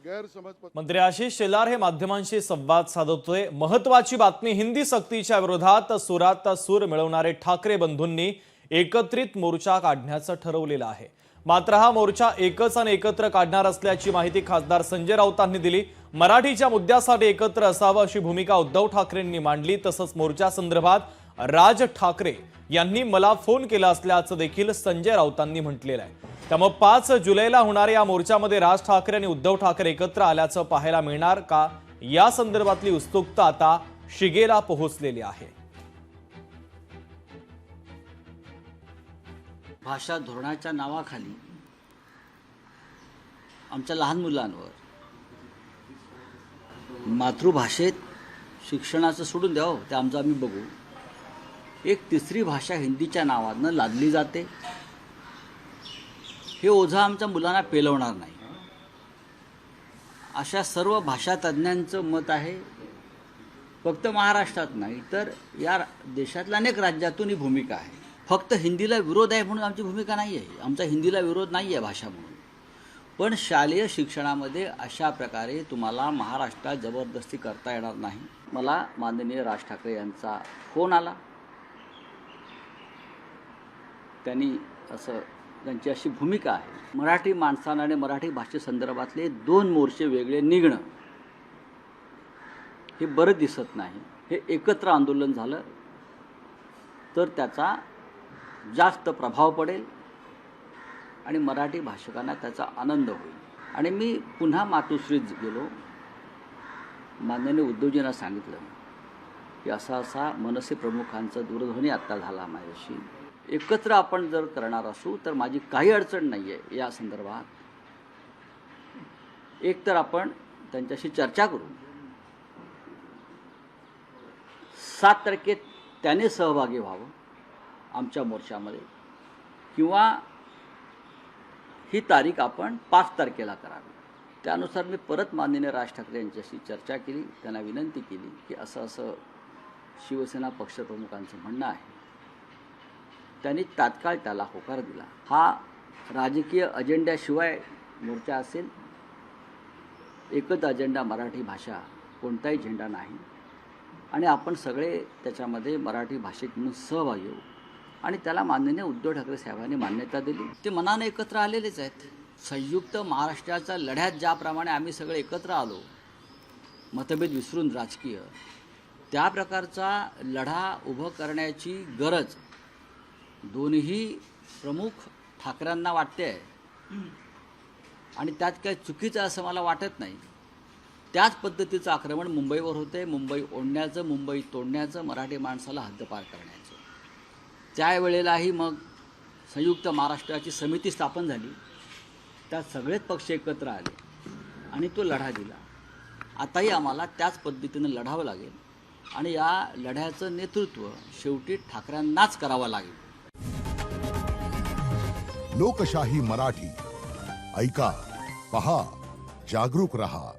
गैरसमज मंत्री आशिष शेलार हे माध्यमांशी संवाद साधतोय। महत्वाची बातमी, हिंदी सक्तीच्या विरोधात सुरात सूर मिळवणारे ठाकरे बंधूंनी एकत्रित मोर्चा काढण्याचं ठरवलेलं आहे। मात्र हा मोर्चा एकच आणि एकत्र काढणार असल्याची माहिती खासदार संजय राऊतांनी दिली। मराठीच्या मुद्द्यासाठी एकत्र असावं अशी भूमिका उद्धव ठाकरेंनी मांडली। तसंच मोर्चा संदर्भात राज ठाकरे यांनी मला फोन केला असल्याचं देखील संजय राऊतांनी म्हटलेलं आहे। त्यामुळे 5 जुलैला होणाऱ्या या मोर्चामध्ये राज ठाकरे आणि उद्धव ठाकरे एकत्र आल्याचं पाहायला मिळणार का, या संदर्भातली उत्सुकता आता शिगेला पोहोचलेली आहे। भाषा धोरणाच्या नावाखाली आमच्या लहान मुलांवर मातृभाषेत शिक्षणाचं सोडून द्यावं, ते आमचं आम्ही बघू। एक तिसरी भाषा हिंदीच्या नावानं लादली जाते, हे ओझं आमच्या मुलांना पेलवणार नाही, अशा सर्व भाषा तज्ज्ञांचं मत आहे। फक्त महाराष्ट्रात नाही तर या देशातल्या अनेक राज्यातून ही भूमिका आहे। फक्त हिंदीला विरोध आहे म्हणून आमची भूमिका नाही आहे, आमचा हिंदीला विरोध नाही आहे भाषा म्हणून। पण शालेय शिक्षणामध्ये अशा प्रकारे तुम्हाला महाराष्ट्रात जबरदस्ती करता येणार नाही। मला माननीय राज ठाकरे यांचा फोन आला, त्यांची अशी भूमिका आहे, मराठी माणसानं आणि मराठी भाषेसंदर्भातले 2 मोर्चे वेगळे निघणं हे बरं दिसत नाही। हे एकत्र आंदोलन झालं तर त्याचा जास्त प्रभाव पडेल आणि मराठी भाषिकांना त्याचा आनंद होईल। आणि मी पुन्हा मातोश्रीत गेलो, माननीय उद्धवजींना सांगितलं की असा मनसे प्रमुखांचा दूरध्वनी आत्ता झाला माझ्याशी, एकत्र आपण जर करणार असू तर माझी काही अडचण नाही आहे या संदर्भात। एक तर आपण त्यांच्याशी चर्चा करू, 7 तारखेत त्याने सहभागी व्हावं आमच्या मोर्चामध्ये, किंवा ही तारीख आपण 5 तारखेला करावी। त्यानुसार मी परत माननीय राज ठाकरे यांच्याशी चर्चा केली, त्यांना विनंती केली की असं शिवसेना पक्षप्रमुखांचं म्हणणं आहे। त्यांनी तात्काळ त्याला होकार दिला। हा राजकीय अजेंड्याशिवाय मोर्चा असेल, एकच अजेंडा मराठी भाषा, कोणताही झेंडा नाही। आणि आपण सगळे त्याच्यामध्ये मराठी भाषिक म्हणून सहभागी होऊ आणि त्याला माननीय उद्धव ठाकरे साहेबांनी मान्यता दिली। ते मनाने एकत्र आलेलेच आहेत। संयुक्त महाराष्ट्राच्या लढ्यात ज्याप्रमाणे आम्ही सगळे एकत्र आलो, मतभेद विसरून राजकीय, त्या प्रकारचा लढा उभं करण्याची गरज दोन्ही प्रमुख ठाकरेंना वाटते आहे आणि त्यात काही चुकीचं असं मला वाटत नाही। त्याच पद्धतीचं आक्रमण मुंबईवर होते, मुंबई ओढण्याचं, मुंबई तोडण्याचं, मराठी माणसाला हद्दपार करण्याचं। त्यावेळेलाही मग संयुक्त महाराष्ट्राची समिती स्थापन झाली, त्यात सगळेच पक्ष एकत्र आले आणि तो लढा दिला। आताही आम्हाला त्याच पद्धतीनं लढावं लागेल आणि या लढ्याचं नेतृत्व शेवटी ठाकरेंनाच करावं लागेल। लोकशाही मराठी, ऐका, पहा, जागरूक रहा।